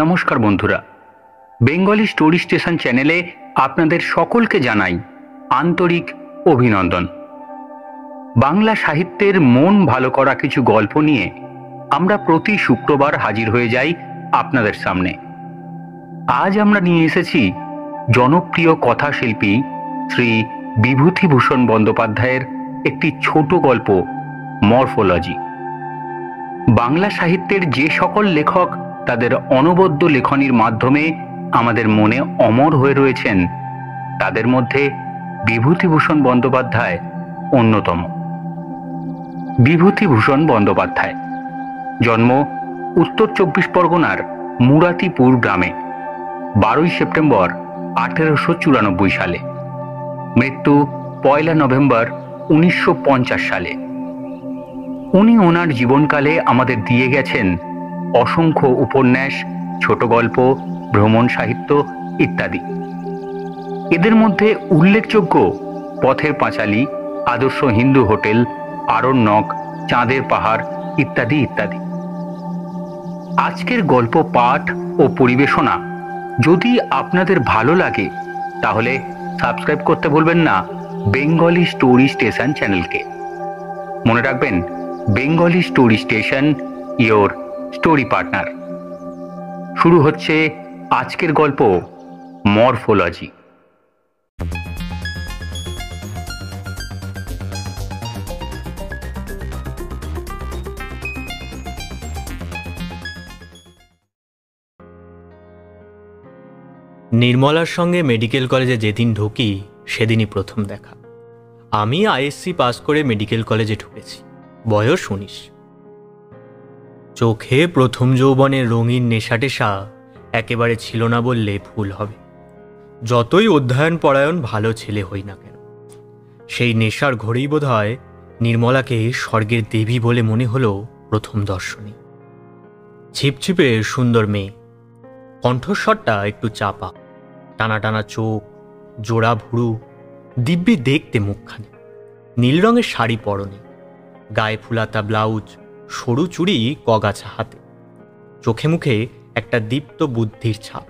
নমস্কার বন্ধুরা, Bengali story station চ্যানেলে আপনাদের সকলকে জানাই আন্তরিক অভিনন্দন। বাংলা সাহিত্যের মন ভালো করা কিছু গল্প নিয়ে আমরা প্রতি শুক্রবার হাজির হয়ে যাই আপনাদের সামনে। আজ আমরা নিয়ে এসেছি জনপ্রিয় কথাশিল্পী শ্রী বিভূতিভূষণ বন্দ্যোপাধ্যায়ের একটি ছোট গল্প মরফোলজি। বাংলা সাহিত্যের যে সকল লেখক তাদের অনবদ্য লেখনীর মাধ্যমে আমাদের মনে অমর হয়ে রয়েছেন, তাদের মধ্যে বিভূতিভূষণ বন্দ্যোপাধ্যায় অন্যতম। বিভূতিভূষণ বন্দ্যোপাধ্যায় জন্ম উত্তর 24 পরগনার মুরাতিপুর গ্রামে 12ই সেপ্টেম্বর 1894 সালে। মৃত্যু 1 নভেম্বর 1950 সালে। উনি ওনার জীবনকালে আমাদের দিয়ে গেছেন অসংখ্য উপন্যাস, ছোট গল্প, ভ্রমণ সাহিত্য ইত্যাদি। এদের মধ্যে উল্লেখযোগ্য পথের পাঁচালী, আদর্শ হিন্দু হোটেল, আরণ্যক, চাঁদের পাহাড় ইত্যাদি ইত্যাদি। আজকের গল্প পাঠ ও পরিবেশনা যদি আপনাদের ভালো লাগে তাহলে সাবস্ক্রাইব করতে ভুলবেন না বেঙ্গলি স্টোরি স্টেশন চ্যানেলকে। মনে রাখবেন, Bengali story station, your story partner. শুরু হচ্ছে আজকের গল্প মরফোলজি। নির্মলার সঙ্গে মেডিকেল কলেজে যেদিন ঢুকি সেদিনই প্রথম দেখা। আমি আইএসসি পাস করে মেডিকেল কলেজে ঢুকেছি, বয়স 19। চোখে প্রথম যৌবনের রঙিন নেশাটেশা একেবারে ছিল না বললে ভুল হবে। যতই অধ্যয়ন পরায়ণ ভালো ছেলে হই না কেন, সেই নেশার ঘরেই বোধ হয় নির্মলাকে স্বর্গের দেবী বলে মনে হলো প্রথম দর্শনে। ছিপছিপে সুন্দর মেয়ে, কণ্ঠস্বরটা একটু চাপা, টানা টানা চোখ, জোড়া ভুরু, দিব্যি দেখতে মুখখানি। নীল রঙের শাড়ি পরনে, গায়ে ফুলাতা ব্লাউজ, সরু চুড়ি কগাছা হাতে, চোখে মুখে একটা দীপ্ত বুদ্ধির ছাপ।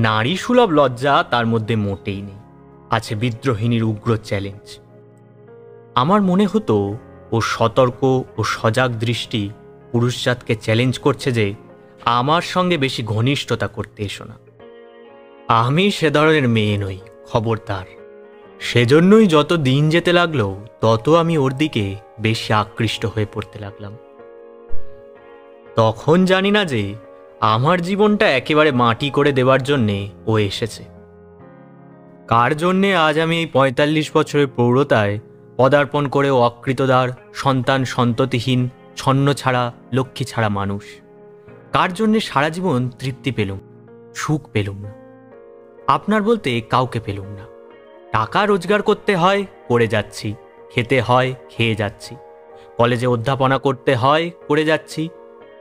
নারী সুলভ লজ্জা তার মধ্যে মোটেই নেই, আছে বিদ্রোহিণীর উগ্র চ্যালেঞ্জ। আমার মনে হতো ও সতর্ক ও সজাগ দৃষ্টি পুরুষজাতকে চ্যালেঞ্জ করছে যে আমার সঙ্গে বেশি ঘনিষ্ঠতা করতে এসো না। আমি সে ধরনের মেয়ে নই, খবরদার। সেজন্যই যত দিন যেতে লাগলো তত আমি ওর দিকে বেশি আকৃষ্ট হয়ে পড়তে লাগলাম। তখন জানি না যে আমার জীবনটা একেবারে মাটি করে দেওয়ার জন্যে ও এসেছে। কার জন্যে আজ আমি এই 45 বছরের প্রৌঢ়তায় পদার্পণ করেও অকৃতদার, সন্তান সন্ততিহীন, ছন্ন ছাড়া, লক্ষ্মী ছাড়া মানুষ। কার জন্যে সারা জীবন তৃপ্তি পেলুম, সুখ পেলুম না। আপনার বলতে কাউকে পেলুম না। টাকা রোজগার করতে হয়, করে যাচ্ছি। খেতে হয়, খেয়ে যাচ্ছি। কলেজে অধ্যাপনা করতে হয়, করে যাচ্ছি।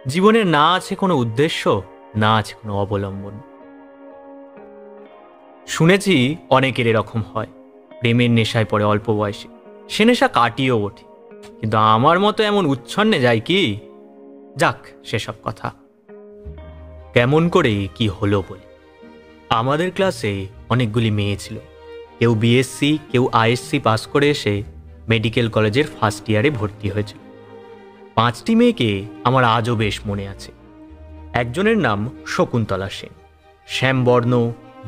জীবনের না আছে কোনো উদ্দেশ্য, না আছে কোনো অবলম্বন। শুনেছি অনেকের এরকম হয়, প্রেমের নেশায় পড়ে অল্প বয়সে, সে নেশা কাটিয়েও ওঠে। কিন্তু আমার মতো এমন উচ্ছন্নে যায় কি? যাক, সেসব কথা। কেমন করে কি হলো বলে। আমাদের ক্লাসে অনেকগুলি মেয়ে ছিল। কেউ বিএসসি, কেউ আইএসসি পাস করে এসে মেডিকেল কলেজের ফার্স্ট ইয়ারে ভর্তি হয়েছিল। 5টি মেয়েকে আমার আজও বেশ মনে আছে। একজনের নাম শকুন্তলা সেন। শ্যামবর্ণ,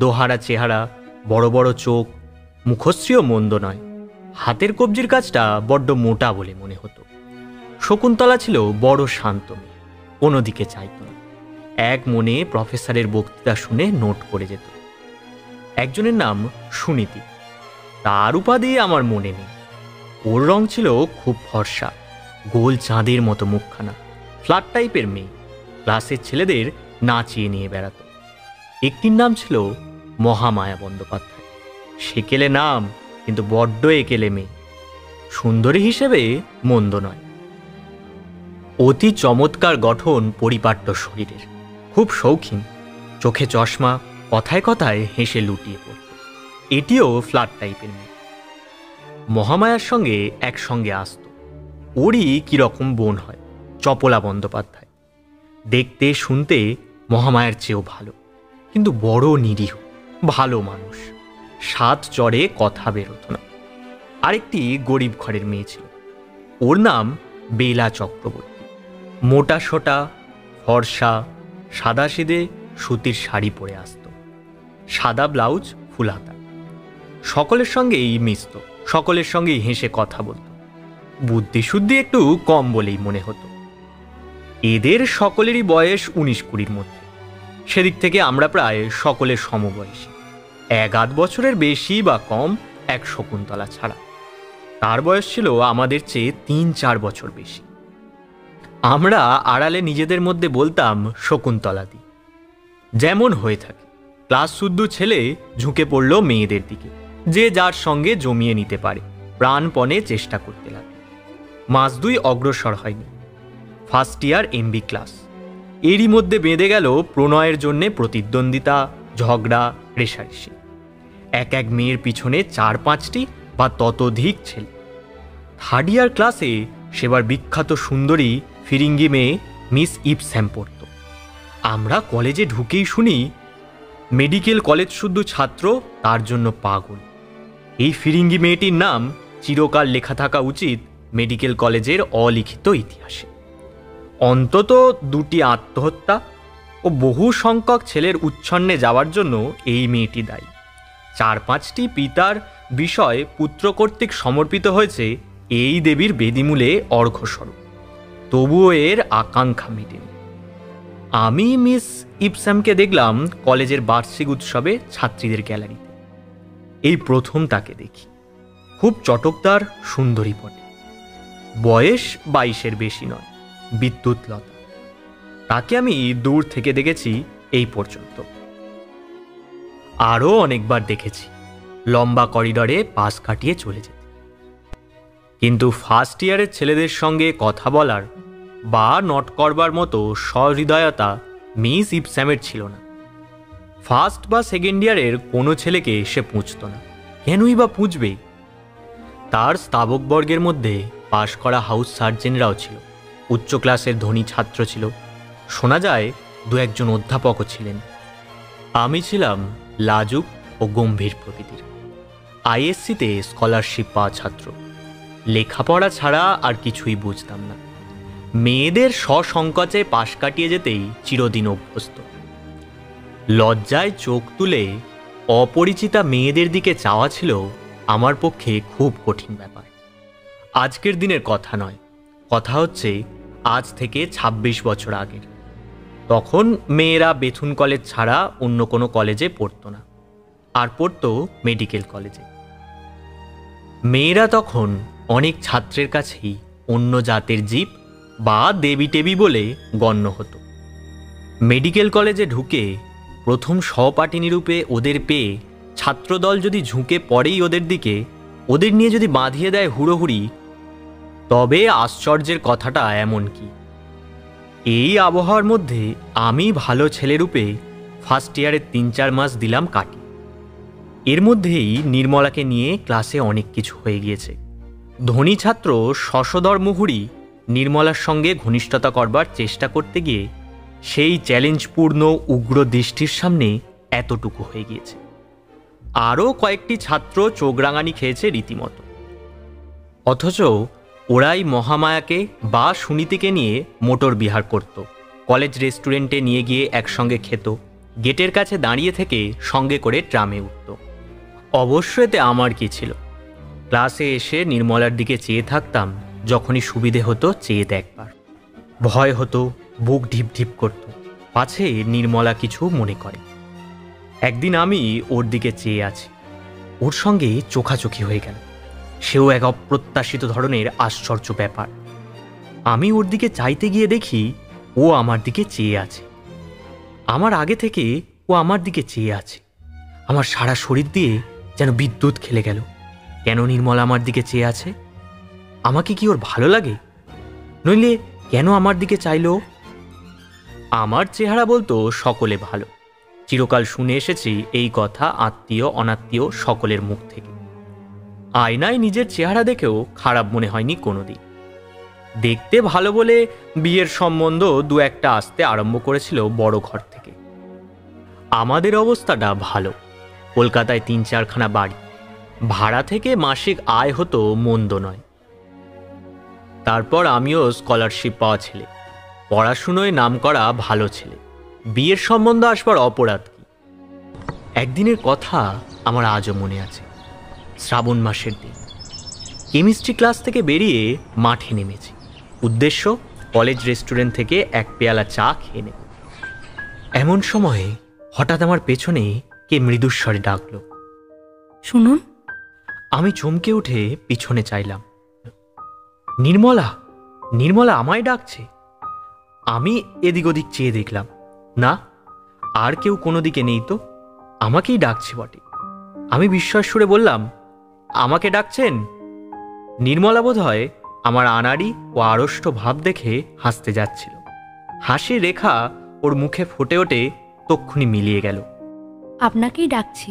দোহারা চেহারা, বড় বড় চোখ, মুখশ্রীও মন্দ নয়। হাতের কবজির কাজটা বড্ড মোটা বলে মনে হতো। শকুন্তলা ছিল বড় শান্ত মেয়ে, কোনো দিকে চাইত না। এক মনে প্রফেসরের বক্তৃতা শুনে নোট করে যেত। একজনের নাম সুনীতি, তার উপাধি আমার মনে নেই। ওর রং ছিল খুব ফর্সা, গোল চাঁদের মতো মুখখানা, ফ্ল্যাট টাইপের মেয়ে। ক্লাসের ছেলেদের নাচিয়ে নিয়ে বেড়াত। একটির নাম ছিল মহামায়া বন্দ্যোপাধ্যায়। সেকেলে নাম, কিন্তু বড্ড একেলে মেয়ে। সুন্দরী হিসেবে মন্দ নয়। অতি চমৎকার গঠন, পরিপাট্য শরীরের, খুব শৌখিন, চোখে চশমা, কথায় কথায় হেসে লুটিয়ে পড়ত। এটিও ফ্ল্যাট টাইপের মেয়ে। মহামায়ার সঙ্গে একসঙ্গে আসত। ওরই কিরকম বোন হয়, চপলা বন্দ্যোপাধ্যায়। দেখতে শুনতে মহামায়ার চেয়েও ভালো, কিন্তু বড় নিরীহ, ভালো মানুষ। 7 চড়ে কথা বেরোতো না। আরেকটি গরিব ঘরের মেয়ে ছিল, ওর নাম বেলা চক্রবর্তী। মোটা সোটা, ফর্সা, সাদাসিধে সুতির শাড়ি পরে আসতো, সাদা ব্লাউজ, ফুলহাতা। সকলের সঙ্গেই মিশত, সকলের সঙ্গেই হেসে কথা বলত। বুদ্ধিশুদ্ধি একটু কম বলেই মনে হতো। এদের সকলেরই বয়স 19-20-র মধ্যে। সেদিক থেকে আমরা প্রায় সকলের সমবয়সী। 1-8 বছরের বেশি বা কম এক শকুন্তলা ছাড়া। তার বয়স ছিল আমাদের চেয়ে 3-4 বছর বেশি। আমরা আড়ালে নিজেদের মধ্যে বলতাম শকুন্তলাদি। যেমন হয়ে থাকে, ক্লাস শুদ্ধ ছেলে ঝুঁকে পড়ল মেয়েদের দিকে, যে যার সঙ্গে জমিয়ে নিতে পারে প্রাণপণে চেষ্টা করতে লাগে। মাস 2 অগ্রসর হয়নি। First year MB class. এরই মধ্যে বেঁধে গেল প্রণয়ের জন্যে প্রতিদ্বন্দ্বিতা, ঝগড়া, রেষারেষি। এক মেয়ের পিছনে 4-5টি বা ততোধিক ছেলে। থার্ড ইয়ার ক্লাসে সেবার বিখ্যাত সুন্দরী ফিরিঙ্গি মেয়ে মিস ইপস্যাম পড়ত। আমরা কলেজে ঢুকেই শুনি মেডিকেল কলেজ শুদ্ধ ছাত্র, তার জন্য পাগল। এই ফিরিঙ্গি মেয়েটির নাম চিরকাল লেখা থাকা উচিত মেডিকেল কলেজের অলিখিত ইতিহাসে। অন্তত 2টি আত্মহত্যা ও বহু সংখ্যক ছেলের উচ্ছন্নে যাওয়ার জন্য এই মেয়েটি দায়ী। 4-5টি পিতার বিষয় পুত্র কর্তৃক সমর্পিত হয়েছে এই দেবীর বেদিমূলে অর্ঘ্যস্বরূপ, তবুও এর আকাঙ্ক্ষা মেটেনি। আমি মিস ইপস্যামকে দেখলাম কলেজের বার্ষিক উৎসবে ছাত্রীদের গ্যালারিতে। এই প্রথম তাকে দেখি। খুব চটকদার, সুন্দরী বটে। বয়স 22-এর বেশি নয়, বিদ্যুৎলতা। তাকে আমি দূর থেকে দেখেছি এই পর্যন্ত। আরও অনেকবার দেখেছি লম্বা করিডরে পাশ কাটিয়ে চলে যেতে। কিন্তু ফার্স্ট ইয়ারের ছেলেদের সঙ্গে কথা বলার বা নট করবার মতো সহৃদয়তা মিস ইপস্যামের ছিল না। ফার্স্ট বা সেকেন্ড ইয়ারের কোনো ছেলেকে সে পুঁছত না। কেনই বা পুঁছবে? তার স্তাবকবর্গের মধ্যে পাশ করা হাউস সার্জেনরাও ছিল, উচ্চ ক্লাসের ধনী ছাত্র ছিল, শোনা যায় 2-1 অধ্যাপকও ছিলেন। আমি ছিলাম লাজুক ও গম্ভীর প্রকৃতির, আইএসসিতে স্কলারশিপ পাওয়া ছাত্র। লেখাপড়া ছাড়া আর কিছুই বুঝতাম না। মেয়েদের সসংকোচে পাশ কাটিয়ে যেতেই চিরদিন অভ্যস্ত। লজ্জায় চোখ তুলে অপরিচিতা মেয়েদের দিকে চাওয়া ছিল আমার পক্ষে খুব কঠিন ব্যাপার। আজকের দিনের কথা নয়, কথা হচ্ছে আজ থেকে 26 বছর আগের। তখন মেয়েরা বেথুন কলেজ ছাড়া অন্য কোনো কলেজে পড়তো না, আর পড়তো মেডিকেল কলেজে। মেয়েরা তখন অনেক ছাত্রের কাছেই অন্য জাতের জীব বা দেবী টেবি বলে গণ্য হতো। মেডিকেল কলেজে ঢুকে প্রথম সহপাঠিনী রূপে ওদের পেয়ে ছাত্রদল যদি ঝুঁকে পড়েই ওদের দিকে, ওদের নিয়ে যদি বাঁধিয়ে দেয় হুড়োহুড়ি, তবে আশ্চর্যের কথাটা এমন কি, এই আবহাওয়ার মধ্যে আমি ভালো ছেলেরূপে ফার্স্ট ইয়ারের 3-4 মাস দিলাম কাটি। এর মধ্যেই নির্মলাকে নিয়ে ক্লাসে অনেক কিছু হয়ে গিয়েছে। ধনী ছাত্র শশধর মুহুরী নির্মলার সঙ্গে ঘনিষ্ঠতা করবার চেষ্টা করতে গিয়ে সেই চ্যালেঞ্জপূর্ণ উগ্র দৃষ্টির সামনে এতটুকু হয়ে গিয়েছে। আরও কয়েকটি ছাত্র চোখ রাঙানি খেয়েছে রীতিমতো। অথচ ওরাই মহামায়াকে বা সুনীতিকে নিয়ে মোটর বিহার করত, কলেজ রেস্টুরেন্টে নিয়ে গিয়ে একসঙ্গে খেত, গেটের কাছে দাঁড়িয়ে থেকে সঙ্গে করে ট্রামে উঠত। অবশ্য এতে আমার কি ছিল? ক্লাসে এসে নির্মলার দিকে চেয়ে থাকতাম, যখনই সুবিধে হতো চেয়ে দেখবার। ভয় হতো, বুক ঢিপ ঢিপ করত, পাছে নির্মলা কিছু মনে করে। একদিন আমি ওর দিকে চেয়ে আছি, ওর সঙ্গে চোখাচোখি হয়ে গেল। সেও এক অপ্রত্যাশিত ধরনের আশ্চর্য ব্যাপার। আমি ওর দিকে চাইতে গিয়ে দেখি ও আমার দিকে চেয়ে আছে। আমার আগে থেকে ও আমার দিকে চেয়ে আছে। আমার সারা শরীর দিয়ে যেন বিদ্যুৎ খেলে গেল। কেন নির্মলা আমার দিকে চেয়ে আছে? আমাকে কি ওর ভালো লাগে? নইলে কেন আমার দিকে চাইলো? আমার চেহারা বলতো সকলে ভালো। চিরকাল শুনে এসেছি এই কথা আত্মীয় অনাত্মীয় সকলের মুখ থেকে। আয়নায় নিজের চেহারা দেখেও খারাপ মনে হয়নি কোনোদিন। দেখতে ভালো বলে বিয়ের সম্বন্ধ দু একটা আসতে আরম্ভ করেছিল বড় ঘর থেকে। আমাদের অবস্থাটা ভালো, কলকাতায় 3-4খানা বাড়ি, ভাড়া থেকে মাসিক আয় হতো মন্দ নয়। তারপর আমিও স্কলারশিপ পাওয়া ছেলে, পড়াশুনোয় নাম করা ভালো ছেলে, বিয়ের সম্বন্ধ আসবার অপরাধ কি? একদিনের কথা আমার আজও মনে আছে। শ্রাবণ মাসের দিন, কেমিস্ট্রি ক্লাস থেকে বেরিয়ে মাঠে নেমেছি। উদ্দেশ্য কলেজ রেস্টুরেন্ট থেকে এক পেয়ালা চা খেয়ে নেব। এমন সময়ে হঠাৎ আমার পেছনে কে মৃদুস্বরে ডাকলো, শুনুন। আমি চমকে উঠে পিছনে চাইলাম। নির্মলা, নির্মলা আমায় ডাকছে। আমি এদিক ওদিক চেয়ে দেখলাম, না, আর কেউ কোনো দিকে নেই তো, আমাকেই ডাকছে বটে। আমি বিস্ময় সুরে বললাম, আমাকে ডাকছেন? নির্মলা বোধ হয় আমার আনাড়ি ও আড়ষ্ট ভাব দেখে হাসতে যাচ্ছিল। হাসির রেখা ওর মুখে ফুটে ওঠে তক্ষুনি মিলিয়ে গেল। আপনাকেই ডাকছি।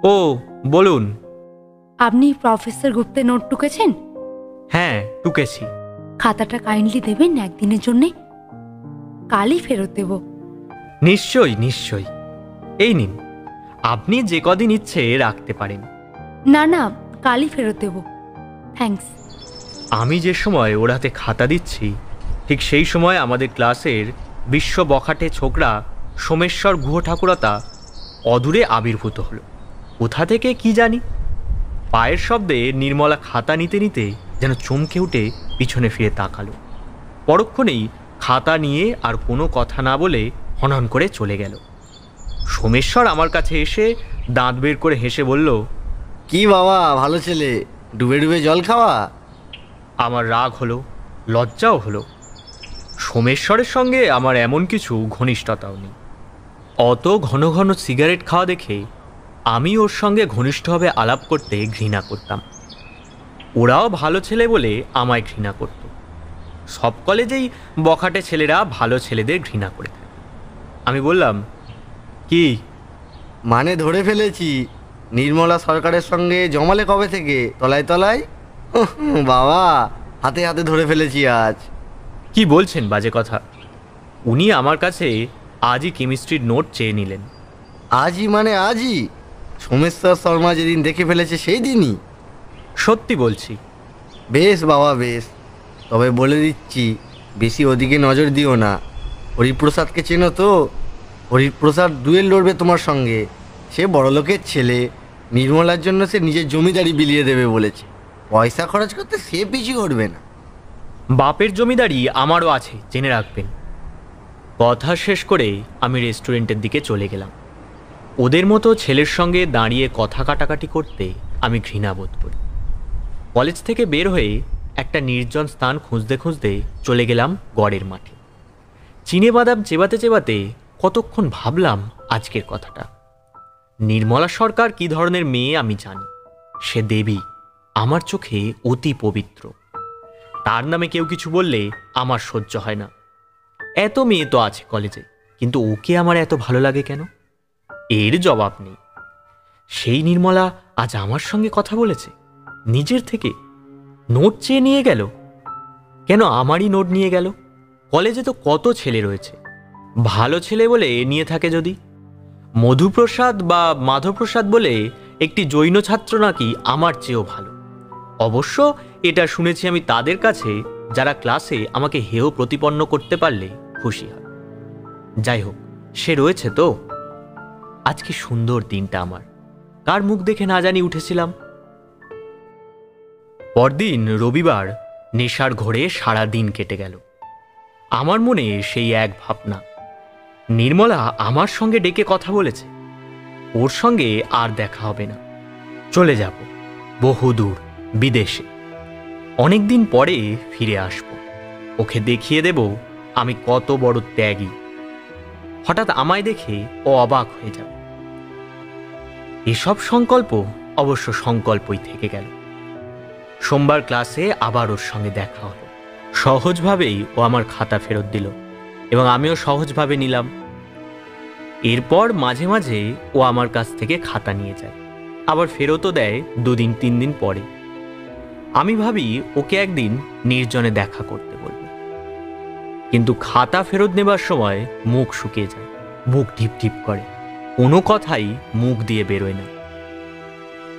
ও, বলুন। আপনি প্রফেসর গুপ্তের নোট টুকেছেন? হ্যাঁ, টুকেছি। খাতাটা কাইন্ডলি দেবেন একদিনের জন্যে, কালই ফেরত দেব। নিশ্চয়ই নিশ্চয়ই, এই নিন, আপনি যে কদিন ইচ্ছে রাখতে পারেন। না না, কালই ফেরত দেব। থ্যাঙ্কস। আমি যে সময় ওর হাতে খাতা দিচ্ছি, ঠিক সেই সময় আমাদের ক্লাসের বিশ্ব বখাটে ছোকরা সোমেশ্বর গুহ ঠাকুরতা অদূরে আবির্ভূত হলো। কোথা থেকে কি জানি, পায়ের শব্দে নির্মলা খাতা নিতে নিতে যেন চমকে উঠে পিছনে ফিরে তাকালো। পরক্ষণেই খাতা নিয়ে আর কোনো কথা না বলে হনহন করে চলে গেল। সোমেশ্বর আমার কাছে এসে দাঁত বের করে হেসে বলল, কি বাবা, ভালো ছেলে, ডুবে ডুবে জল খাওয়া? আমার রাগ হলো, লজ্জাও হলো। সোমেশ্বরের সঙ্গে আমার এমন কিছু ঘনিষ্ঠতাও নেই। অত ঘন ঘন সিগারেট খাওয়া দেখে আমি ওর সঙ্গে ঘনিষ্ঠভাবে আলাপ করতে ঘৃণা করতাম। ওরাও ভালো ছেলে বলে আমায় ঘৃণা করত। সব কলেজেই বখাটে ছেলেরা ভালো ছেলেদের ঘৃণা করে থাকে। আমি বললাম, কি? মানে ধরে ফেলেছি, নির্মলা সরকারের সঙ্গে জমালে কবে থেকে তলায় তলায়? বাবা, হাতে হাতে ধরে ফেলেছি আজ। কি বলছেন বাজে কথা? উনি আমার কাছে আজই কেমিস্ট্রির নোট চেয়ে নিলেন। আজই মানে আজই? সোমেশ্বর শর্মা যেদিন দেখে ফেলেছে সেই দিনই? সত্যি বলছি। বেশ বাবা বেশ, তবে বলে দিচ্ছি, বেশি ওদিকে নজর দিও না। হরিপ্রসাদকে চেনো তো? হরিপ্রসাদ ডুয়েল লড়বে তোমার সঙ্গে। সে বড়লোকের ছেলে, নির্মলার জন্য সে নিজের জমিদারি বিলিয়ে দেবে বলেছে। পয়সা খরচ করতে সে পিছু করবে না। বাপের জমিদারি আমারও আছে, জেনে রাখবেন। কথা শেষ করে আমি রেস্টুরেন্টের দিকে চলে গেলাম। ওদের মতো ছেলের সঙ্গে দাঁড়িয়ে কথা কাটাকাটি করতে আমি ঘৃণা বোধ করি। কলেজ থেকে বের হয়ে একটা নির্জন স্থান খুঁজতে খুঁজতে চলে গেলাম গড়ের মাঠে। চিনে বাদাম চেবাতে চেবাতে কতক্ষণ ভাবলাম আজকের কথাটা। নির্মলা সরকার কি ধরনের মেয়ে আমি জানি। সে দেবী, আমার চোখে অতি পবিত্র। তার নামে কেউ কিছু বললে আমার সহ্য হয় না। এত মেয়ে তো আছে কলেজে, কিন্তু ওকে আমার এত ভালো লাগে কেন? এর জবাব নেই। সেই নির্মলা আজ আমার সঙ্গে কথা বলেছে নিজের থেকে। নোট চেয়ে নিয়ে গেল। কেন আমারই নোট নিয়ে গেল? কলেজে তো কত ছেলে রয়েছে, ভালো ছেলে বলে নিয়ে থাকে যদি। মধুপ্রসাদ বা মাধবপ্রসাদ বলে একটি জৈন ছাত্র নাকি আমার চেয়েও ভালো। অবশ্য এটা শুনেছি আমি তাদের কাছে, যারা ক্লাসে আমাকে হেয় প্রতিপন্ন করতে পারলে খুশি হয়। যাই হোক, সে রয়েছে তো। আজকে সুন্দর দিনটা আমার, কার মুখ দেখে না জানি উঠেছিলাম। পরদিন রবিবার, নেশার ঘোরে সারা দিন কেটে গেল। আমার মনে সেই এক ভাবনা, নির্মলা আমার সঙ্গে ডেকে কথা বলেছে, ওর সঙ্গে আর দেখা হবে না। চলে যাব বহুদূর বিদেশে। অনেকদিন পরে ফিরে আসব, ওকে দেখিয়ে দেব আমি কত বড় ত্যাগী। হঠাৎ আমায় দেখে ও অবাক হয়ে যাবে। এসব সংকল্প অবশ্য সংকল্পই থেকে গেল। সোমবার ক্লাসে আবার ওর সঙ্গে দেখা হলো। সহজভাবেই ও আমার খাতা ফেরত দিল এবং আমিও সহজভাবে নিলাম। এরপর মাঝে মাঝে ও আমার কাছ থেকে খাতা নিয়ে যায়, আবার ফেরতও দেয় 2-3 দিন পরে। আমি ভাবি ওকে একদিন নির্জনে দেখা করতে বলব, কিন্তু খাতা ফেরত নেবার সময় মুখ শুকিয়ে যায়, বুক ঢিপ ঢিপ করে, কোনো কথাই মুখ দিয়ে বেরোয় না,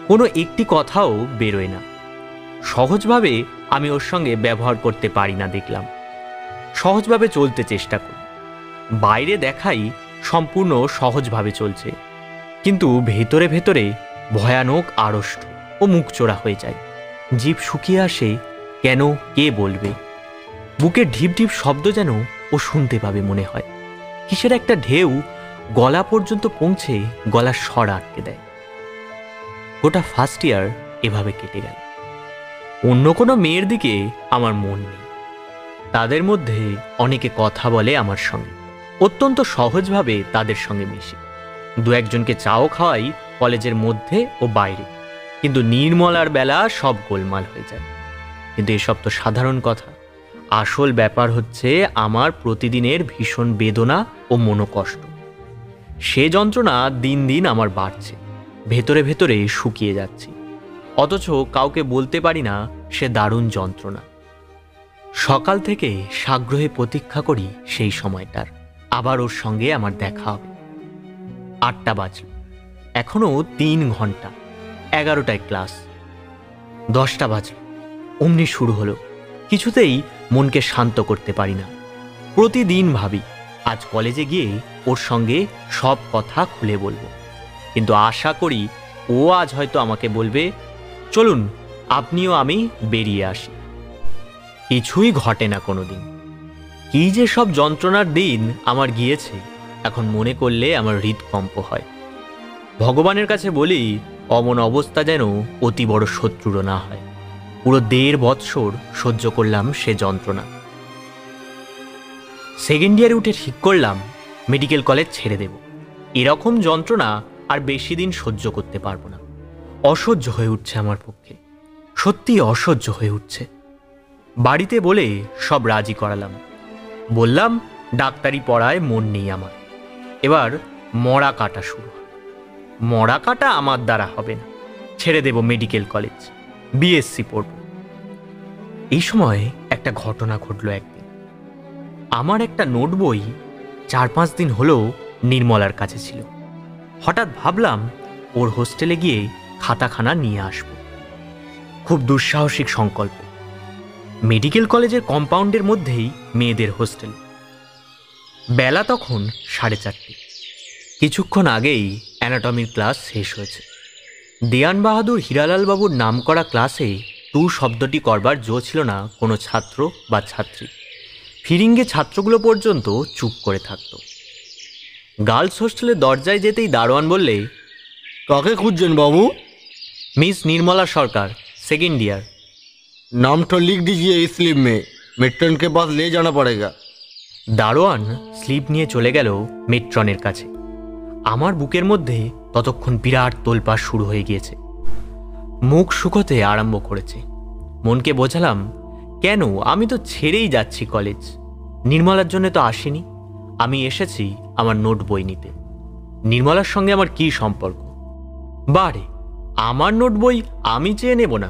কোনো একটি কথাও বেরোয় না। সহজভাবে আমি ওর সঙ্গে ব্যবহার করতে পারি না দেখলাম। সহজভাবে চলতে চেষ্টা করি, বাইরে দেখাই সম্পূর্ণ সহজভাবে চলছে, কিন্তু ভেতরে ভেতরে ভয়ানক আড়ষ্ট ও মুখচোরা হয়ে যায়। জিভ শুকিয়ে আসে, কেন কে বলবে। বুকের ঢিপ ঢিপ শব্দ যেন ও শুনতে পাবে মনে হয়। কিসের একটা ঢেউ গলা পর্যন্ত পৌঁছে গলার স্বর আটকে দেয়। গোটা ফার্স্ট ইয়ার এভাবে কেটে গেল। অন্য কোনো মেয়ের দিকে আমার মন নেই। তাদের মধ্যে অনেকে কথা বলে আমার সঙ্গে, অত্যন্ত সহজভাবে তাদের সঙ্গে মিশি। দু একজনকে চাও খাওয়াই কলেজের মধ্যে ও বাইরে, কিন্তু নির্মলার বেলা সব গোলমাল হয়ে যায়। কিন্তু এসব তো সাধারণ কথা। আসল ব্যাপার হচ্ছে আমার প্রতিদিনের ভীষণ বেদনা ও মনোকষ্ট। সে যন্ত্রণা দিন দিন আমার বাড়ছে, ভেতরে ভেতরে শুকিয়ে যাচ্ছি, অথচ কাউকে বলতে পারি না সে দারুণ যন্ত্রণা। সকাল থেকে সাগ্রহে প্রতীক্ষা করি সেই সময়টার, আবার ওর সঙ্গে আমার দেখা হবে। 8টা বাজল, এখনো 3 ঘন্টা, 11টায় ক্লাস। 10টা বাজল, অমনি শুরু হলো। কিছুতেই মনকে শান্ত করতে পারি না। প্রতিদিন ভাবি আজ কলেজে গিয়ে ওর সঙ্গে সব কথা খুলে বলবো, কিন্তু আশা করি ও আজ হয়তো আমাকে বলবে, চলুন আপনিও আমি বেরিয়ে আসি। কিছুই ঘটে না কোনোদিন। কি যে সব যন্ত্রণার দিন আমার গিয়েছে, এখন মনে করলে আমার হৃদকম্প হয়। ভগবানের কাছে বলি অমন অবস্থা যেন অতি বড় শত্রুরও না হয়। পুরো 1.5 বৎসর সহ্য করলাম সে যন্ত্রণা। সেকেন্ড ইয়ারে উঠে ঠিক করলাম মেডিকেল কলেজ ছেড়ে দেব। এরকম যন্ত্রণা আর বেশি দিন সহ্য করতে পারবো না। অসহ্য হয়ে উঠছে আমার পক্ষে, সত্যি অসহ্য হয়ে উঠছে। বাড়িতে বলে সব রাজি করালাম। বললাম ডাক্তারি পড়ায় মন নেই আমার, এবার মরা কাটা শুরু হয়। মরা কাটা আমার দ্বারা হবে না, ছেড়ে দেব মেডিকেল কলেজ, বিএসসি পড়ব। এই সময় একটা ঘটনা ঘটল একদিন। আমার একটা নোট বই 4-5 দিন হলো নির্মলার কাছে ছিল। হঠাৎ ভাবলাম ওর হোস্টেলে গিয়ে খাতাখানা নিয়ে আসব। খুব দুঃসাহসিক সংকল্প। মেডিকেল কলেজের কম্পাউন্ডের মধ্যেই মেয়েদের হোস্টেল। বেলা তখন 4:30। কিছুক্ষণ আগেই অ্যানাটমির ক্লাস শেষ হয়েছে। দেয়ান বাহাদুর হিরালাল বাবুর নাম করা ক্লাসে টু শব্দটি করবার জো ছিল না কোনো ছাত্র বা ছাত্রী। ফিরিঙ্গে ছাত্রগুলো পর্যন্ত চুপ করে থাকত। গার্লস হোস্টেলের দরজায় যেতেই দারোয়ান বললে, কাকে খুঁজছেন বাবু? মিস নির্মলা সরকার, सेकेंड ईयर। नाम तो लिख दीजिए इस स्लिप में, मेट्रन के पास ले जाना पड़ेगा। দারোয়ান স্লিপ নিয়ে চলে গেল মেট্রনের কাছে। আমার বুকের মধ্যে ততক্ষণ বিরাট তোলপাড় শুরু হয়ে গিয়েছে, মুখ শুকোতে আরম্ভ করেছে। মনকে বোঝালাম, কেন, আমি তো ছেড়েই যাচ্ছি কলেজ। নির্মলার জন্য তো আসিনি, আমি এসেছি আমার নোট বই নিতে। নির্মলার সঙ্গে আমার কি সম্পর্ক? বারে, আমার নোট বই আমি চেয়ে নেব না,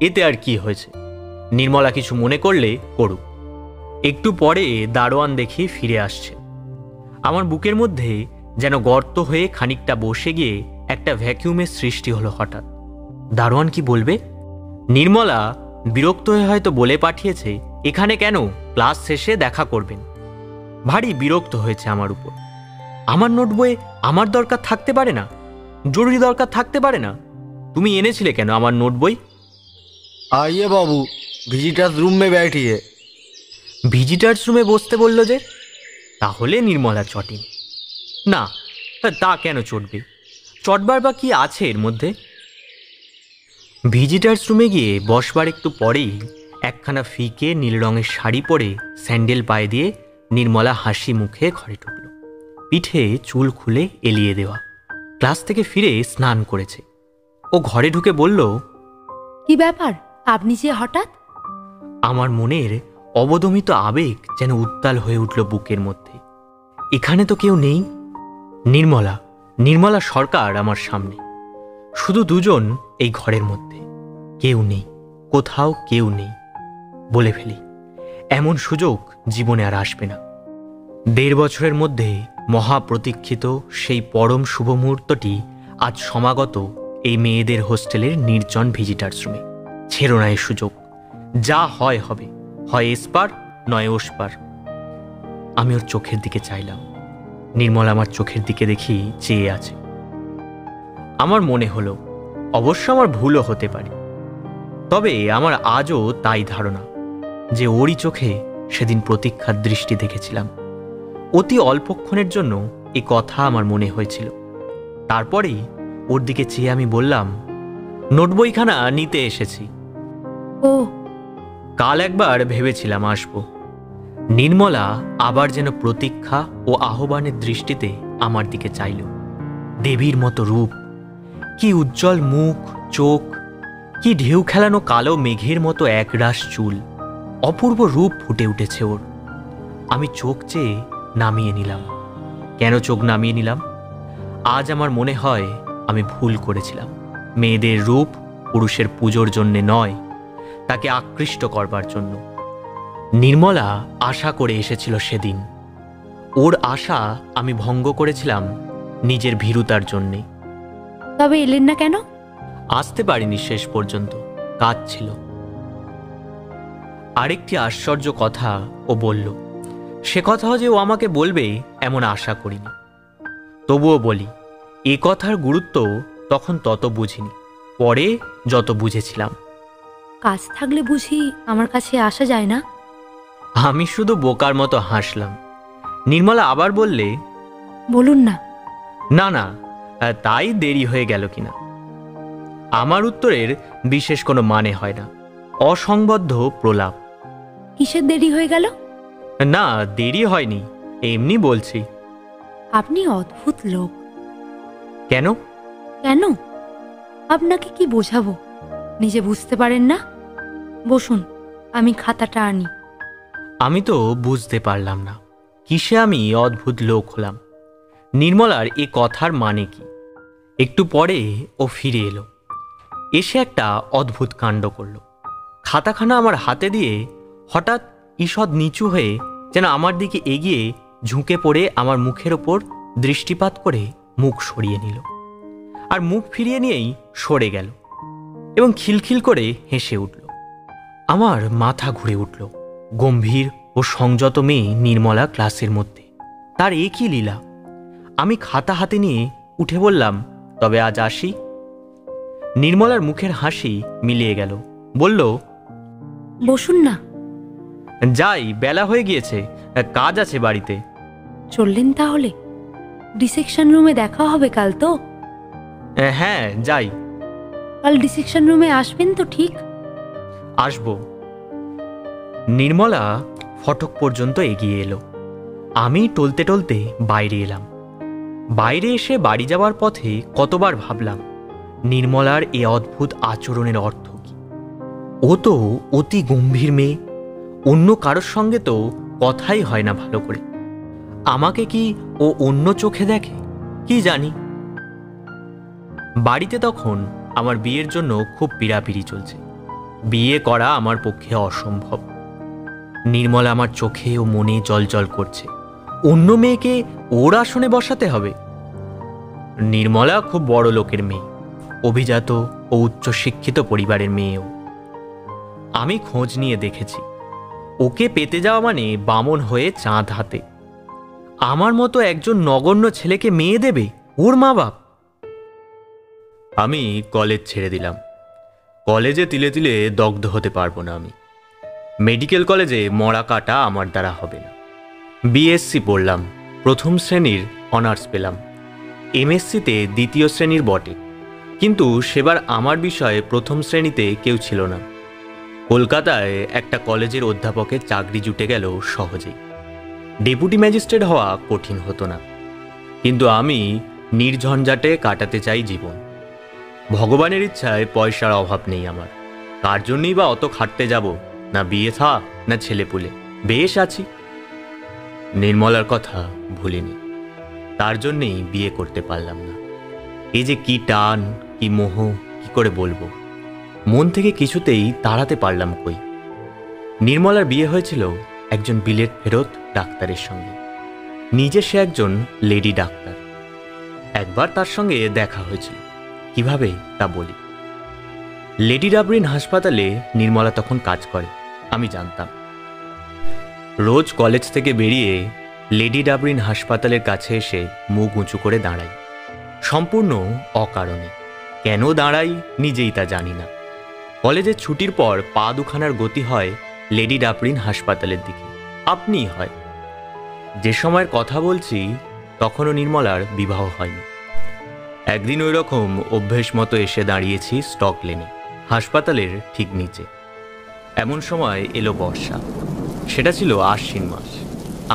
এতে আর কি হয়েছে? নির্মলা কিছু মনে করলে করুক। একটু পরে দারোয়ান দেখি ফিরে আসছে। আমার বুকের মধ্যে যেন গর্ত হয়ে খানিকটা বসে গিয়ে একটা ভ্যাকিউমের সৃষ্টি হলো হঠাৎ। দারোয়ান কি বলবে? নির্মলা বিরক্ত হয়ে হয়তো বলে পাঠিয়েছে, এখানে কেন, ক্লাস শেষে দেখা করবেন। ভারী বিরক্ত হয়েছে আমার উপর। আমার নোট বইয়ে আমার দরকার থাকতে পারে না? জরুরি দরকার থাকতে পারে না? তুমি এনেছিলে কেন আমার নোট বই? आइए बाबू, विजिटर्स रूम में बैठिए। ভিজিটার্স রুমে বসতে বলল যে? তাহলে নির্মলা চটেনি না। তা কেন চটবে? চটবার বা কি আছে এর মধ্যে? ভিজিটার্স রুমে গিয়ে বসবার একটু পরেই একখানা ফিকে নীল রঙের শাড়ি পরে স্যান্ডেল পায়ে দিয়ে নির্মলা হাসি মুখে ঘরে ঢুকল। পিঠে চুল খুলে এলিয়ে দেওয়া, ক্লাস থেকে ফিরে স্নান করেছে। ও ঘরে ঢুকে বলল, কি ব্যাপার, আপনি যে হঠাৎ? আমার মনের অবদমিত আবেগ যেন উত্তাল হয়ে উঠল বুকের মধ্যে। এখানে তো কেউ নেই। নির্মলা সরকার আমার সামনে, শুধু দুজন এই ঘরের মধ্যে, কেউ নেই। কোথাও কেউ নেই। বলে ফেলি, এমন সুযোগ জীবনে আর আসবে না। 1.5 বছরের মধ্যে মহাপ্রতীক্ষিত সেই পরম শুভ মুহূর্তটি আজ সমাগত এই মেয়েদের হোস্টেলের নির্জন ভিজিটার্স রুমে। ছেড়ো না এই সুযোগ। যা হয় হবে, হয় এসপার নয় ওসপার। আমি ওর চোখের দিকে চাইলাম। নির্মলা আমার চোখের দিকে দেখি চেয়ে আছে। আমার মনে হলো, অবশ্য আমার ভুলও হতে পারে, তবে আমার আজও তাই ধারণা যে ওরই চোখে সেদিন প্রতীক্ষার দৃষ্টি দেখেছিলাম। অতি অল্পক্ষণের জন্য এই কথা আমার মনে হয়েছিল। তারপরেই ওর দিকে চেয়ে আমি বললাম, নোটবইখানা নিতে এসেছি। ও, কাল একবার ভেবেছিলাম আসব। নির্মলা আবার যেন প্রতীক্ষা ও আহ্বানের দৃষ্টিতে আমার দিকে চাইল। দেবীর মতো রূপ, কি উজ্জ্বল মুখ, চোখ, কি ঢেউ খেলানো কালো মেঘের মতো একরাশ চুল। অপূর্ব রূপ ফুটে উঠেছে ওর। আমি চোখ চেয়ে নামিয়ে নিলাম। কেন চোখ নামিয়ে নিলাম? আজ আমার মনে হয় আমি ভুল করেছিলাম। মেয়েদের রূপ পুরুষের পুজোর জন্যে নয়, তাকে আকৃষ্ট করবার জন্য। নির্মলা আশা করে এসেছিল সেদিন। ওর আশা আমি ভঙ্গ করেছিলাম নিজের ভীরুতার জন্যে। তবে এলেন না কেন? আসতে পারিনি শেষ পর্যন্ত, কাজ ছিল। আরেকটি আশ্চর্য কথা ও বলল। সে কথাও যে ও আমাকে বলবে এমন আশা করিনি। তবুও বলি, এ কথার গুরুত্ব তখন তত বুঝিনি, পরে যত বুঝেছিলাম। কাজ থাকলে বুঝি আমার কাছে আসা যায় না? আমি শুধু বোকার মতো হাসলাম। নির্মলা আবার বললে, বলুন না। না না, তাই দেরি হয়ে গেল কিনা। আমার উত্তরের বিশেষ কোনো মানে হয় না, অসংবদ্ধ প্রলাপ। কিসের দেরি হয়ে গেল? না, দেরি হয়নি, এমনি বলছি। আপনি অদ্ভুত লোক। কেন? কেন? আপনাকে কি বোঝাবো, নিজে বুঝতে পারেন না? বসুন, আমি খাতাটা আনি। আমি তো বুঝতে পারলাম না কিসে আমি অদ্ভুত লোক হলাম। নির্মলার এ কথার মানে কি? একটু পরে ও ফিরে এলো। এসে একটা অদ্ভুত কাণ্ড করল। খাতাখানা আমার হাতে দিয়ে হঠাৎ ঈষৎ নিচু হয়ে যেন আমার দিকে এগিয়ে ঝুঁকে পড়ে আমার মুখের ওপর দৃষ্টিপাত করে মুখ সরিয়ে নিল। আর মুখ ফিরিয়ে নিয়েই সরে গেল এবং খিলখিল করে হেসে উঠল। আমার মাথা ঘুরে উঠল। গম্ভীর ও সংযত মেয়ে নির্মলা ক্লাসের মধ্যে, তার এ কি লীলা! আমি খাতা হাতে নিয়ে উঠে বললাম, তবে আজ আসি। নির্মলার মুখের হাসি মিলিয়ে গেল। বলল, বসুন না। যাই, বেলা হয়ে গিয়েছে, কাজ আছে বাড়িতে। চললেন তাহলে? ডিসেকশন রুমে দেখা হবে কাল তো? হ্যাঁ, যাই। কাল ডিসেকশন রুমে আসবেন তো ঠিক? আসবো। নির্মলা ফটক পর্যন্ত এগিয়ে এলো। আমি টলতে টলতে বাইরে এলাম। বাইরে এসে বাড়ি যাওয়ার পথে কতবার ভাবলাম নির্মলার এ অদ্ভুত আচরণের অর্থ কি। ও তো অতি গম্ভীর মেয়ে, অন্য কারোর সঙ্গে তো কথাই হয় না ভালো করে। আমাকে কি ও অন্য চোখে দেখে কি জানি। বাড়িতে তখন আমার বিয়ের জন্য খুব পীড়াপিড়ি চলছে। বিয়ে করা আমার পক্ষে অসম্ভব। নির্মলা আমার চোখে ও মনে জলজল করছে। অন্য মেয়েকে ওর আসনে বসাতে হবে। নির্মলা খুব বড় লোকের মেয়ে, অভিজাত ও উচ্চশিক্ষিত পরিবারের মেয়েও। আমি খোঁজ নিয়ে দেখেছি, ওকে পেতে যাওয়া মানে বামন হয়ে চাঁদ হাতে। আমার মতো একজন নগণ্য ছেলেকে মেয়ে দেবে ওর মা বাপ? আমি কলেজ ছেড়ে দিলাম। কলেজে তিলে তিলে দগ্ধ হতে পারবো না আমি। মেডিকেল কলেজে মরা কাটা আমার দ্বারা হবে না। বিএসসি পড়লাম, প্রথম শ্রেণীর অনার্স পেলাম। এমএসসিতে দ্বিতীয় শ্রেণীর বটে, কিন্তু সেবার আমার বিষয়ে প্রথম শ্রেণীতে কেউ ছিল না। কলকাতায় একটা কলেজের অধ্যাপকের চাকরি জুটে গেল সহজেই। ডেপুটি ম্যাজিস্ট্রেট হওয়া কঠিন হতো না। কিন্তু আমি নির্ঝঞ্ঝাটে কাটাতে চাই জীবন। ভগবানের ইচ্ছায় পয়সার অভাব নেই আমার। কার জন্যই বা অত খাটতে যাব? না বিয়ে থা, না ছেলেপুলে, বেশ আছি। নির্মলার কথা ভুলিনি, তার জন্যেই বিয়ে করতে পারলাম না। এই যে কি টান, কি মোহ, কি করে বলবো। মন থেকে কিছুতেই তাড়াতে পারলাম কই। নির্মলার বিয়ে হয়েছিল একজন বিলেত ফেরত ডাক্তারের সঙ্গে। নিজে সে একজন লেডি ডাক্তার। একবার তার সঙ্গে দেখা হয়েছিল। কিভাবে তা বলি। লেডি ডাবরিন হাসপাতালে নির্মলা তখন কাজ করে, আমি জানতাম। রোজ কলেজ থেকে বেরিয়ে লেডি ডাবরিন হাসপাতালের কাছে এসে মুখ উঁচু করে দাঁড়াই, সম্পূর্ণ অকারণে। কেন দাঁড়াই নিজেই তা জানি না। কলেজের ছুটির পর পা দুখানার গতি হয় লেডি ডাবরিন হাসপাতালের দিকে, আপনিই হয়। যে সময়ের কথা বলছি তখনও নির্মলার বিবাহ হয়নি। একদিন ওই রকম অভ্যেস মতো এসে দাঁড়িয়েছি স্টক লেনে, হাসপাতালের ঠিক নিচে। এমন সময় এলো বর্ষা। সেটা ছিল আশ্বিন মাস।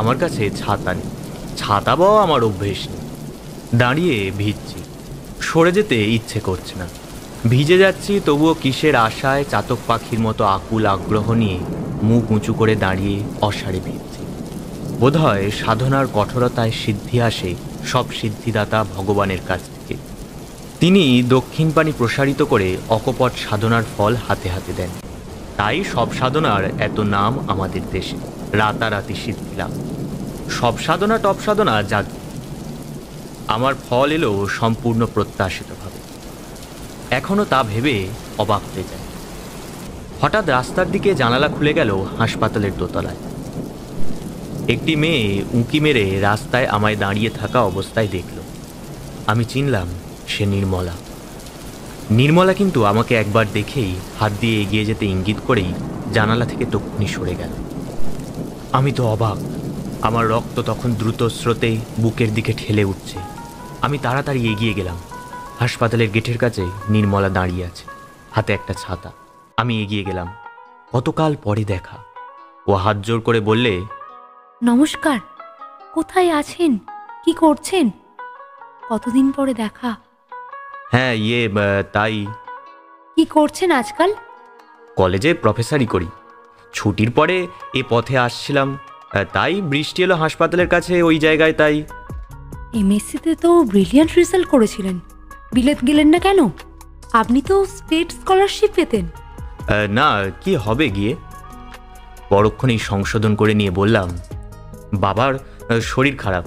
আমার কাছে ছাতা নেই, ছাতা পাওয়া আমার অভ্যেস নেই। দাঁড়িয়ে ভিজছি, সরে যেতে ইচ্ছে করছে না। ভিজে যাচ্ছি, তবুও কিসের আশায় চাতক পাখির মতো আকুল আগ্রহ নিয়ে মুখ উঁচু করে দাঁড়িয়ে অসাড়ে ভিজছি। বোধহয় সাধনার কঠোরতায় সিদ্ধি আসে সব সিদ্ধিদাতা ভগবানের কাছ থেকে। তিনি দক্ষিণ পানি প্রসারিত করে অকপট সাধনার ফল হাতে হাতে দেন। তাই সব সাধনার এত নাম আমাদের দেশে, রাতারাতি সিদ্ধি লাভ। সব সাধনা টপ সাধনা যাক, আমার ফল এলো সম্পূর্ণ প্রত্যাশিতভাবে। এখনও তা ভেবে অবাক হয়ে যায়। হঠাৎ রাস্তার দিকে জানালা খুলে গেল হাসপাতালের দোতলায়। একটি মেয়ে উঁকি মেরে রাস্তায় আমায় দাঁড়িয়ে থাকা অবস্থায় দেখল। আমি চিনলাম সে নির্মলা। নির্মলা কিন্তু আমাকে একবার দেখেই হাত দিয়ে এগিয়ে যেতে ইঙ্গিত করেই জানালা থেকে তক্ষুনি সরে গেল। আমি তো অবাক। আমার রক্ত তখন দ্রুত স্রোতে বুকের দিকে ঠেলে উঠছে। আমি তাড়াতাড়ি এগিয়ে গেলাম। হাসপাতালের গেটের কাছে নির্মলা দাঁড়িয়ে আছে, হাতে একটা ছাতা। আমি এগিয়ে গেলাম। কতকাল পরে দেখা। ও হাত জোর করে বললে, নমস্কার, কোথায় আছেন, কি করছেন? কতদিন পরে দেখা। হ্যাঁ তাই। কি করছেন আজকাল? কলেজে প্রফেসরই করি। ছুটির পরে এ পথে আসছিলাম, তাই বৃষ্টি এলো হাসপাতালের কাছে ওই জায়গায়, তাই। এমএসসিতে তো ব্রিলিয়ান্ট রেজাল্ট করেছিলেন, বিলেত গেলেন না কেন? আপনি তো স্টেট স্কলারশিপ পেতেন। না, কি হবে গিয়ে। পরক্ষণেই সংশোধন করে নিয়ে বললাম, বাবার শরীর খারাপ।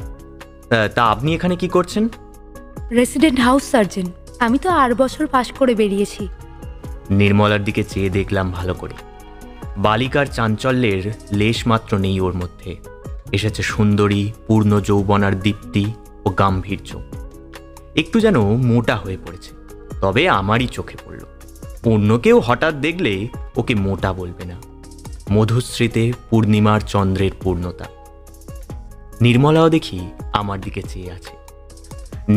তা আপনি এখানে কি করছেন? Resident house surgeon. আমি তো 8 বছর পাশ করে বেরিয়েছি। নির্মলার দিকে চেয়ে দেখলাম ভালো করে। বালিকার চাঞ্চল্যের লেশ মাত্র নেই ওর মধ্যে। এসেছে সুন্দরী পূর্ণ যৌবনার দীপ্তি ও গাম্ভীর্য। একটু যেন মোটা হয়ে পড়েছে, তবে আমারই চোখে পড়ল। অন্য কেউ হঠাৎ দেখলে ওকে মোটা বলবে না। মধুশ্রীতে পূর্ণিমার চন্দ্রের পূর্ণতা। নির্মলাও দেখি আমার দিকে চেয়ে আছে।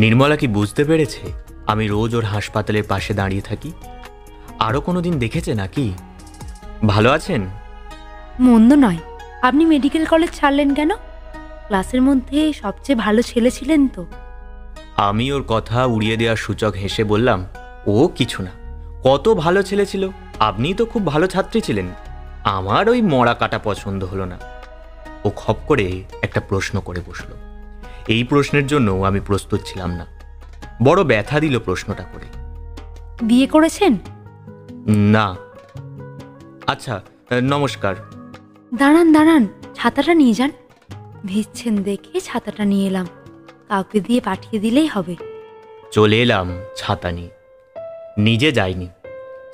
নির্মলা কি বুঝতে পেরেছে আমি রোজ ওর হাসপাতালের পাশে দাঁড়িয়ে থাকি? আরও কোনোদিন দেখেছে নাকি? ভালো আছেন? মন্দ নয়। আপনি মেডিকেল কলেজ ছাড়লেন কেন? ক্লাসের মধ্যে সবচেয়ে ভালো ছেলে ছিলেন তো। আমি ওর কথা উড়িয়ে দেওয়ার সূচক হেসে বললাম, ও কিছু না, কত ভালো ছেলে ছিল। আপনি তো খুব ভালো ছাত্রী ছিলেন। আমার ওই মরা কাটা পছন্দ হলো না। ও খপ করে একটা প্রশ্ন করে বসলো। এই প্রশ্নের জন্য আমি প্রস্তুত ছিলাম না। বড় ব্যথা দিল প্রশ্নটা করে। বিয়ে করেছেন? না। আচ্ছা, নমস্কার। দাঁড়ান দাঁড়ান, ছাতাটা নিয়ে যান। ভিজছেন দেখে ছাতাটা নিয়ে এলাম, কাউকে দিয়ে পাঠিয়ে দিলেই হবে। চলে এলাম ছাতা নিয়ে। নিজে যাইনি,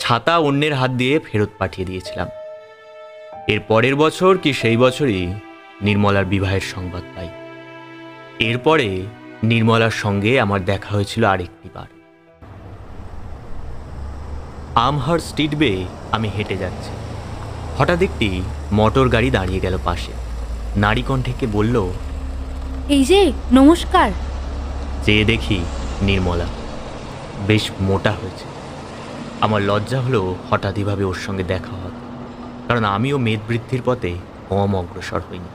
ছাতা অন্যের হাত দিয়ে ফেরত পাঠিয়ে দিয়েছিলাম। এর পরের বছর কি সেই বছরই নির্মলার বিবাহের সংবাদ পাই। এরপরে নির্মলার সঙ্গে আমার দেখা হয়েছিল আরেকটি বার। আমহার স্ট্রিট বেয়ে আমি হেঁটে যাচ্ছি। হঠাৎ একটি মোটর গাড়ি দাঁড়িয়ে গেল পাশে। নারী কণ্ঠেকে বলল, এই যে নমস্কার। চেয়ে দেখি নির্মলা বেশ মোটা হয়েছে। আমার লজ্জা হলো হঠাৎইভাবে ওর সঙ্গে দেখা হয়, কারণ আমিও মেদবৃদ্ধির পথে কম অগ্রসর হইনি।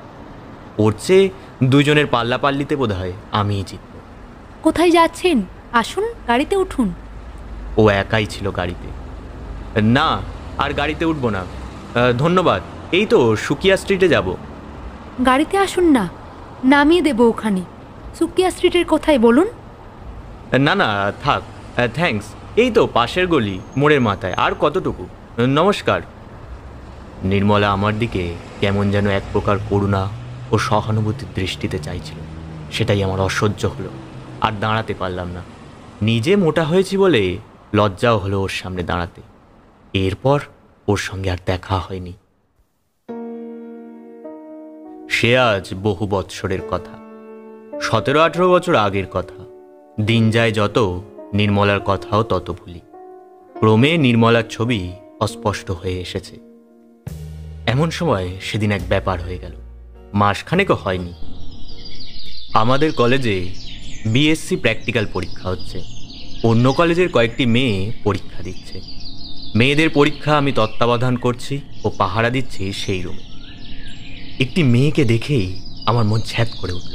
ওর চেয়ে দুজনের পাল্লাপাল্লিতে বোধ হয় আমিই জিতব। কোথায় যাচ্ছেন? আসুন, গাড়িতে উঠুন। ও একাই ছিল গাড়িতে। না, আর গাড়িতে উঠবো না, ধন্যবাদ। এই তো সুকিয়া স্ট্রিটে যাব। গাড়িতে আসুন না, নামিয়ে দেব ওখানে। সুকিয়া স্ট্রিটের কোথায় বলুন? না না, থাক, থ্যাঙ্কস। এই তো পাশের গলি, মোড়ের মাথায়, আর কতটুকু। নমস্কার। নির্মলা আমার দিকে কেমন যেন এক প্রকার করুণা ও সহানুভূতির দৃষ্টিতে চাইছিল। সেটাই আমার অসহ্য হলো, আর দাঁড়াতে পারলাম না। নিজে মোটা হয়েছি বলে লজ্জাও হলো ওর সামনে দাঁড়াতে। এরপর ওর সঙ্গে আর দেখা হয়নি। সে আজ বহু বৎসরের কথা, 17-18 বছর আগের কথা। দিন যায় যত, নির্মলার কথাও তত ভুলি। ক্রমে নির্মলার ছবি অস্পষ্ট হয়ে এসেছে। এমন সময় সেদিন এক ব্যাপার হয়ে গেল। মাসখানেকও হয়নি, আমাদের কলেজে বিএসসি প্র্যাকটিক্যাল পরীক্ষা হচ্ছে। অন্য কলেজের কয়েকটি মেয়ে পরীক্ষা দিচ্ছে। মেয়েদের পরীক্ষা আমি তত্ত্বাবধান করছি ও পাহারা দিচ্ছি সেই রুমে। একটি মেয়েকে দেখেই আমার মন ছ্যাদ করে উঠল।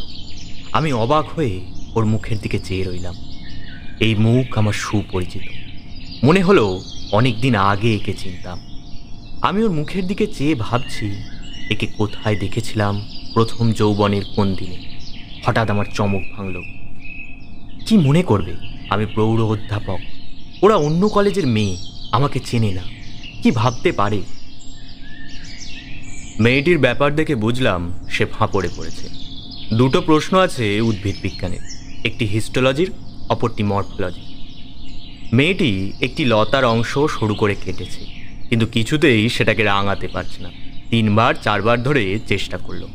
আমি অবাক হয়ে ওর মুখের দিকে চেয়ে রইলাম। এই মুখ আমার সুপরিচিত। মনে হলো অনেক দিন আগে একে চিনতাম। আমি ওর মুখের দিকে চেয়ে ভাবছি, একে কোথায় দেখেছিলাম প্রথম যৌবনের কোন দিনে। হঠাৎ আমার চমক ভাঙল। কি মনে করবে, আমি প্রৌঢ় অধ্যাপক, ওরা অন্য কলেজের মেয়ে, আমাকে চেনে না, কি ভাবতে পারে? মেয়েটির ব্যাপার দেখে বুঝলাম সে ফাঁপড়ে পড়েছে। দুটো প্রশ্ন আছে উদ্ভিদ বিজ্ঞানের, একটি হিস্টোলজির, অপরটি মরফোলজি। মেয়েটি একটি লতার অংশ সরু করে কেটেছে, কিন্তু কিছুতেই সেটাকে রাঙাতে পারছে না। 3-4 ধরে চেষ্টা করলো।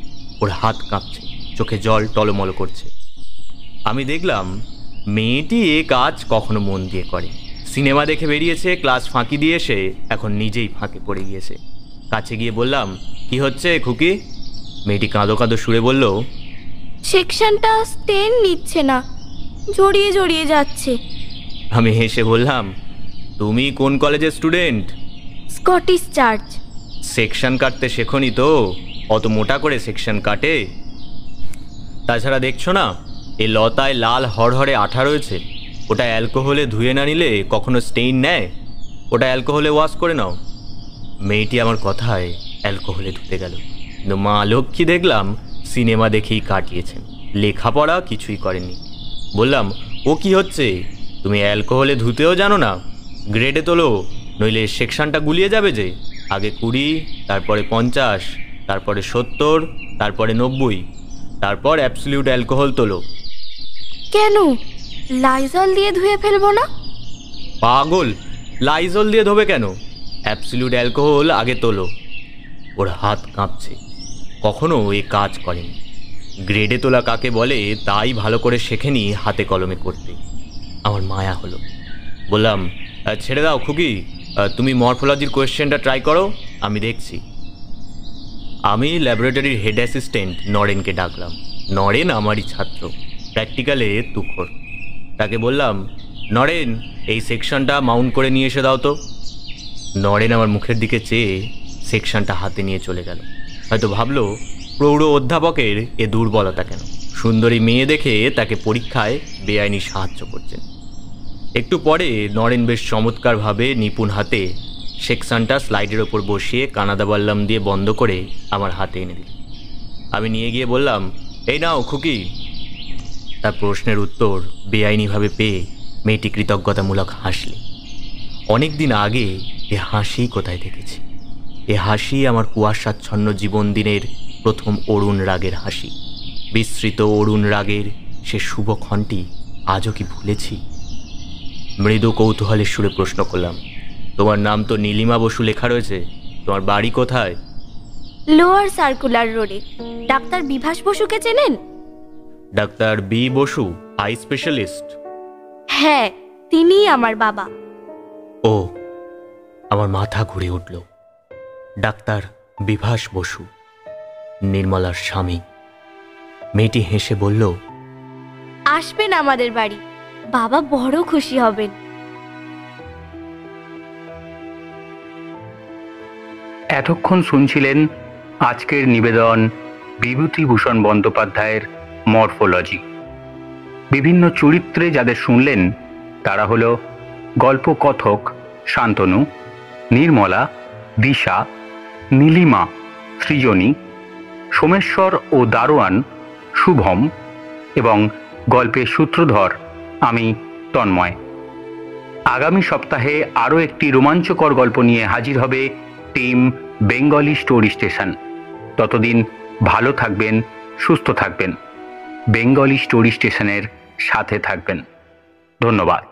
ওর হাত কাঁপছে, চোখে জল টলমল করছে। আমি দেখলাম মেয়েটি এ কাজ কখনো মন দিয়ে করে। সিনেমা দেখে বেরিয়েছে, ক্লাস ফাঁকি দিয়ে এসে এখন নিজেই ফাঁকে পড়ে গিয়েছে। কাছে গিয়ে বললাম, কি হচ্ছে খুকি? মেয়েটি কাঁদো কাঁদো সুরে বলল, সেকশনটা স্টেন নিচ্ছে না, জড়িয়ে জড়িয়ে যাচ্ছে। আমি হেসে বললাম, তুমি কোন কলেজের স্টুডেন্ট? Scottish church. সেকশন কাটতে শেখনি তো? অত মোটা করে সেকশন কাটে? তাছাড়া দেখছো না, এই লতায় লাল হরহরে আঠা রয়েছে। ওটা অ্যালকোহলে ধুয়ে না নিলে কখনো স্টেইন নেয়। ওটা অ্যালকোহলে ওয়াশ করে নাও। মেয়েটি আমার কথায় অ্যালকোহলে ধুতে গেল, কিন্তু মা লক্ষ্মী দেখলাম সিনেমা দেখেই কাটিয়েছেন, লেখাপড়া কিছুই করেননি। বললাম, ও কি হচ্ছে? তুমি অ্যালকোহলে ধুতেও জানো না? গ্রেডে তোলো, নইলে সেকশনটা গুলিয়ে যাবে যে। আগে 20, তারপরে 50, তারপরে 70, তারপরে 90, তারপর অ্যাবসলিউট অ্যালকোহল তোলো। কেন, লাইজল দিয়ে ধুয়ে ফেলবো না? পাগল, লাইজল দিয়ে ধোবে কেন? অ্যাবসলিউট অ্যালকোহল আগে তোলো। ওর হাত কাঁপছে, কখনো এ কাজ করেনি। গ্রেডে তোলা কাকে বলে তাই ভালো করে শেখেনি হাতে কলমে করতে। আমার মায়া হলো। বললাম, ছেড়ে দাও খুকি, তুমি মরফোলজির কোয়েশ্চেনটা ট্রাই করো, আমি দেখছি। আমি ল্যাবরেটরির হেড অ্যাসিস্ট্যান্ট নরেনকে ডাকলাম। নরেন আমারই ছাত্র, প্র্যাকটিক্যালে তুখর। তাকে বললাম, নরেন, এই সেকশনটা মাউন্ট করে নিয়ে এসে দাও তো। নরেন আমার মুখের দিকে চেয়ে সেকশনটা হাতে নিয়ে চলে গেল। হয়তো ভাবলো প্রৌঢ় অধ্যাপকের এ দুর্বলতা কেন, সুন্দরী মেয়ে দেখে তাকে পরীক্ষায় বেআইনি সাহায্য করছেন। একটু পরে নরেন বেশ চমৎকারভাবে নিপুণ হাতে সেকশনটা স্লাইডের ওপর বসিয়ে কানাদা বাল্লাম দিয়ে বন্ধ করে আমার হাতে এনে দিল। আমি নিয়ে গিয়ে বললাম, এই নাও খুকি। তার প্রশ্নের উত্তর বেআইনিভাবে পেয়ে মেয়েটি কৃতজ্ঞতামূলক হাসলে। অনেক দিন আগে এ হাসি কোথায় দেখেছি? এ হাসি আমার কুয়াশাচ্ছন্ন জীবন দিনের প্রথম অরুণ রাগের হাসি। বিস্তৃত অরুণ রাগের সে শুভক্ষণটি আজও কি ভুলেছি? মৃদু কৌতূহলের সুরে প্রশ্ন করলাম, তোমার নাম তো নীলিমা বসু লেখা রয়েছে, তোমার বাড়ি কোথায়? লোয়ার সার্কুলার রোডে। ডাক্তার বিভাস বসুকে চেনেন? Doctor B Basu, eye specialist? হ্যাঁ, তিনিই আমার বাবা। ও, আমার মাথা ঘুরে উঠল। ডাক্তার বিভাস বসু, নির্মলার স্বামী। মেয়েটি হেসে বলল, আসবেন আমাদের বাড়ি, বাবা বড় খুশি হবেন। এতক্ষণ শুনছিলেন আজকের নিবেদন বিভূতিভূষণ বন্দ্যোপাধ্যায়ের মরফোলজি। বিভিন্ন চরিত্রে যাদের শুনলেন তারা হলো গল্পকথক শান্তনু, নির্মলা, দিশা, নীলিমা, সৃজনী, সোমেশ্বর ও দারোয়ান শুভম এবং গল্পের সূত্রধর আমি তন্ময়। আগামী সপ্তাহে আরও একটি রোমাঞ্চকর গল্প নিয়ে হাজির হবে টিম বেঙ্গলি স্টোরি স্টেশন। ততদিন ভালো থাকবেন, সুস্থ থাকবেন, বেঙ্গলি স্টোরি স্টেশনের সাথে থাকবেন। ধন্যবাদ।